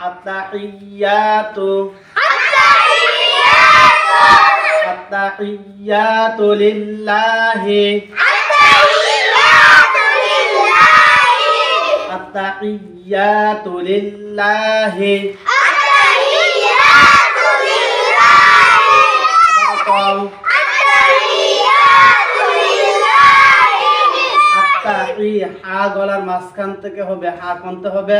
আত্তাহিয়াতু আত্তাহিয়াতু লিল্লাহি আত্তাহিয়াতু লিল্লাহি হা গলার মাঝখান থেকে হবে, হা কোনতে হবে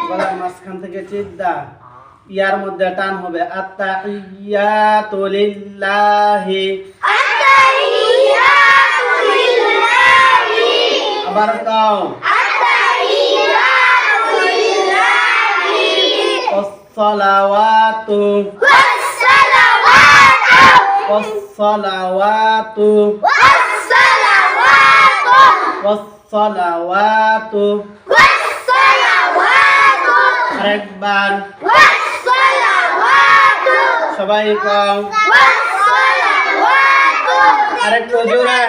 গলার মাঝখান থেকে চিদ্দা, ইয়ার মধ্যে টান হবে। আত্তাহিয়াতু লিল্লাহি, আবার কাও ওয়াসসালাওয়াতু ওয়াসসালাওয়াতু ওয়াসসালাওয়াতু আরেকবার সবাই কাও আরেকটু জোরে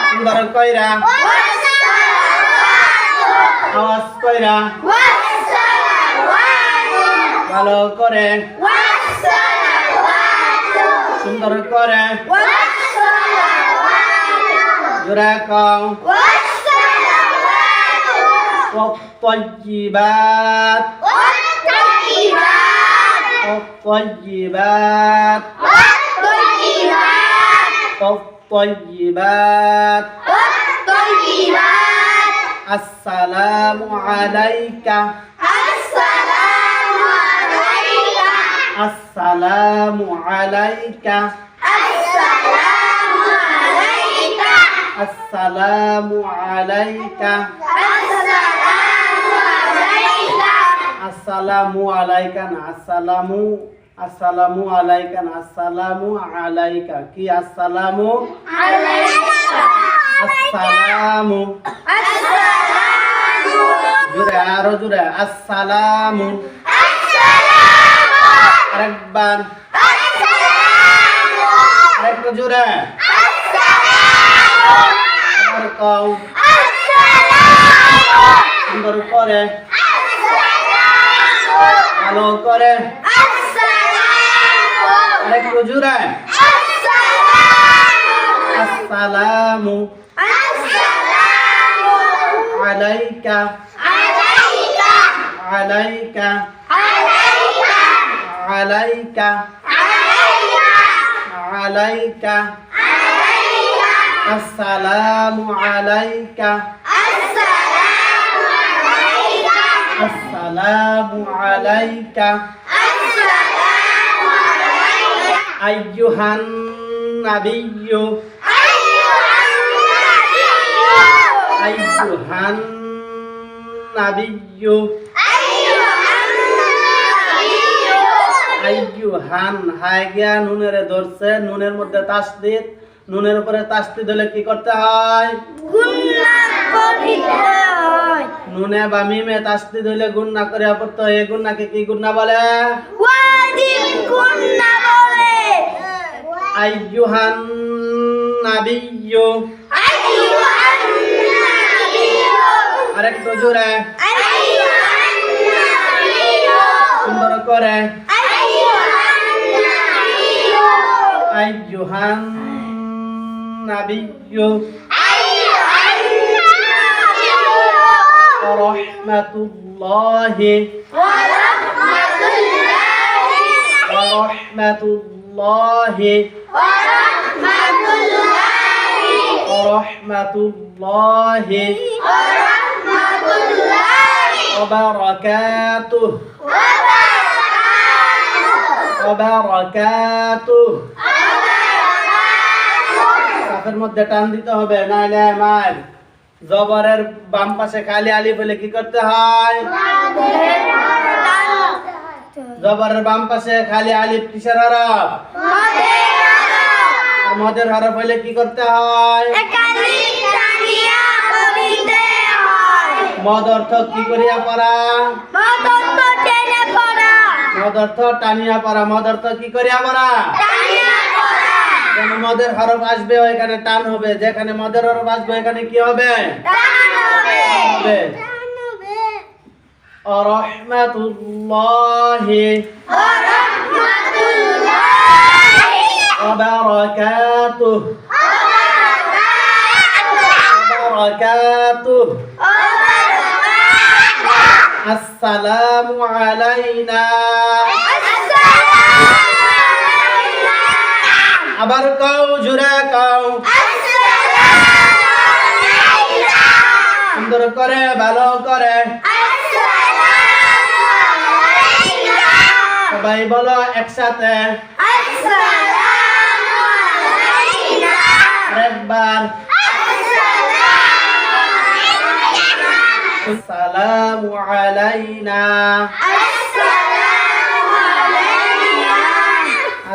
সুন্দর কইরা আওয়াজ কইরা ভালো করে সুন্দর করে জোরে কাও والطيبات والطيبات والطيبات السلام عليك السلام عليك السلام عليك আসসালামু আলাইকা না আসসালামু আসসালামু আলাইকা না আসসালামু আলাইকা কি আসসালামু আলাইকা আসসালামু জোরে আরো জোরে আসসালামু আরেকবার আরেকটু জোরে আবার কাও সুন্দর করে ভালো করে আরেকটু জোরে আসসালামু আলাইকা আলাইকা আলাইকা আলাইকা আসসালামু আলাইকা السلام عليك أيها النبي أيها النبي আইয়ুহান হাই গিয়া নুনের ধরছে, নুনের মধ্যে তাসদিদ, নুনের উপরে তাসদিদ হলে কি করতে হয়? গুণনা করতে হয়। নুনে বা মিমে তাসদিদ হলে গুণনা করে পড়তে হয়। এই গুণনাকে কি গুণনা বলে? ওয়াজিব গুণনা বলে। আইয়ুহান নাবিয়্যু আইয়ুহান নাবিয়্যু আরেকটু জোরে আইয়ুহান নাবিয়্যু সুন্দর করে আইয়ুহান নাবিয়্যু রাহমাতুল্লাহি রাহমাতুল্লাহি রাহমাতুল্লাহি ওয়া বারাকাতুহু ওয়া বারাকাতুহু কাফের মধ্যে টান দিতে হবে, নাইলে মার। জবরের বাম পাশে খালি আলিফ হলে কি করতে হয়? জবরের বাম পাশে খালি আলিফ কিসের হরফ? মদের হরফ হলে কি করতে হয়? মদ অর্থ কি করিয়া পড়া? মদ অর্থ টানিয়া পড়া। মদ অর্থ কি করিয়া পড়া? যেখানে মদের হরফ আসবে ওইখানে টান হবে, যেখানে মদের হরফ আসবে ওইখানে কি হবে? টান হবে। রাহমাতুল্লাহি ওয়া বারাকাতুহু আসসালামু আলাইনা। আবার কাও, জোরে কাও, সুন্দর করে, ভালো করে সবাই বলো একসাথে। আরেকবার, আসসালামু আলাইনা।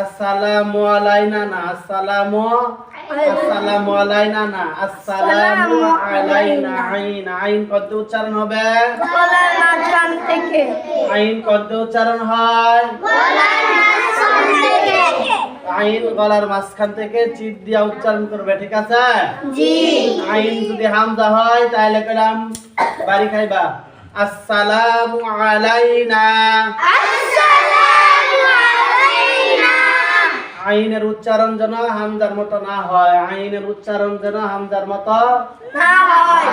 আসসালামু আলাইনা না, আসসালামু আলাইনা না, আসসালামু আলাইনা। আইন, আইন কত উচ্চারণ হবে? আইন কত উচ্চারণ হয়? আইন গলার মাঝখান থেকে চিৎ দিয়া উচ্চারণ করবে, ঠিক আছে? আইন যদি হামজা হয় তাহলে কইলাম বাড়ি খাইবা, আসসালামু আলাইনা। আইনের উচ্চারণ যেন হামজার মতো না হয়, আইনের উচ্চারণ যেন হামজার মতো না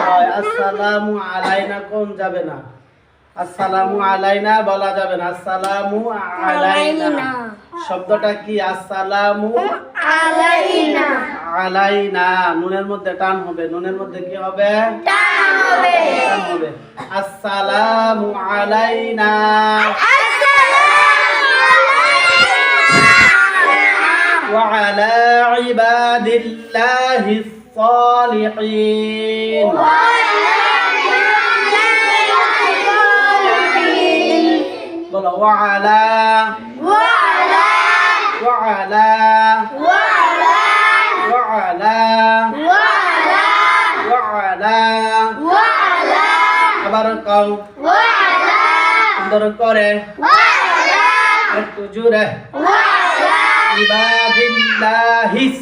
হয়। আসসালামু আলাইনা কোন যাবে না, আসসালামু আলাইনা বলা যাবে না, আসসালামু আলাইনা। শব্দটা কি? আসসালামু আলাইনা। আলাইনা নুনের মধ্যে টান হবে, নুনের মধ্যে কি হবে? টান হবে। আসসালামু আলাইনা ওয়া আলা ইবাদিল্লাহিস সালিহিন। বলো ওয়া আলা আবার কাও, সুন্দর করে, একটু জোরে, ইবাদিল্লাহিস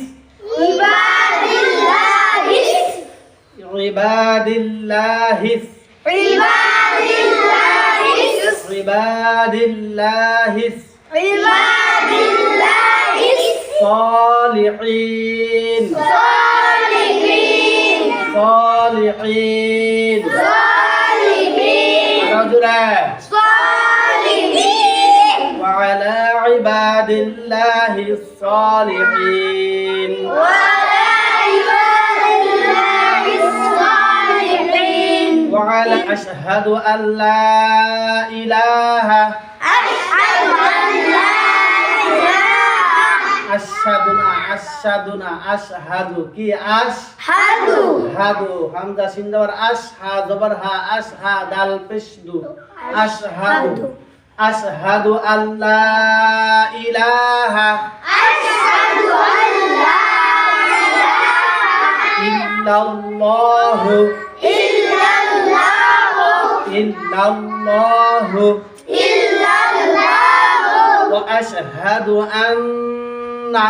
ইবাদিল্লাহিস ইবাদিল্লাহিস صالحين رجلا وعلى عباد الله الصالحين وعلى أشهد أن لا إله আশহাদু না আশহাদু কি আশহাদু হামজা সিন জবর আশহা জবর হা আশহা দাল পেশ দু আশহাদু আশহাদু আল্লা ইলাহা ইল্লাল্লাহু ওয়া আশহাদু আন্না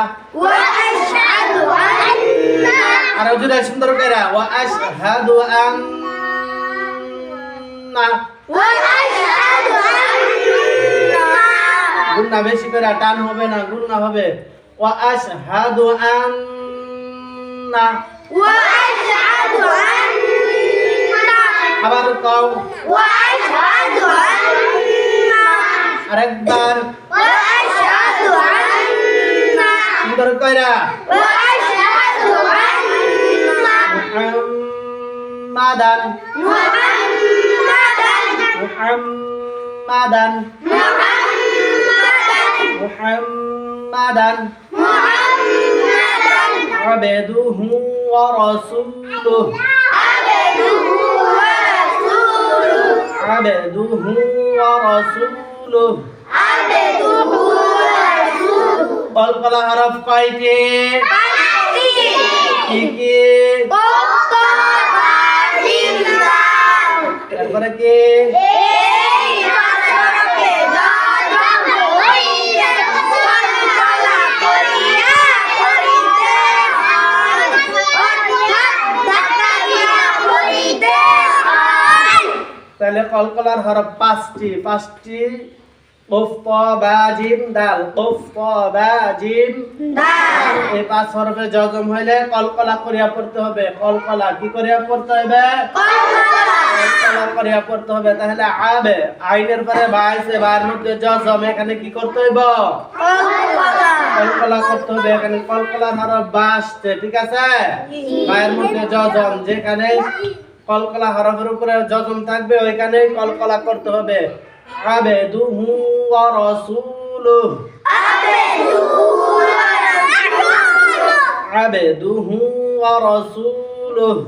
আর জোরে সুন্দর করে ওয়া আশহাদু আন্না গুণা বেশি করে টান হবে না, গুণা হবে ওয়া আশহাদু আন্না আবার কও ওয়া আশহাদু আন্না আরেকবার ওয়া আশহাদু আন্না সুন্দর কইরা ওয়া আশহাদু আন্না মুহাম্মাদান আবদুহু ওয়া রাসূলুহু কলকলা হরফ কয়টি? কি কি? তারপরে কি? তাহলে কলকলার হরফ পাঁচটি উফ প বা জিম দাল উফ প বা জিম দাল এই 5 হরফে জজম হইলে কলকলা করিয়া পড়তে হবে। কলকলা কি করিয়া পড়তে হবে? কলকলা করিয়া পড়তে হবে। তাহলে আবে আইনের পরে বা আইছে বার মধ্যে জজম, এখানে কি করতে হইব? কলকলা করতে হবে। এখানে কলকলার হরফ বা আসছে, ঠিক আছে? বায়ের মধ্যে জজম, যেখানে কলকলা হরফের উপরে জজম থাকবে ওইখানেই কলকলা করতে হবে। আবেদুহু ওয়া রাসূলুহু আবেদুহু ওয়া রাসূলুহু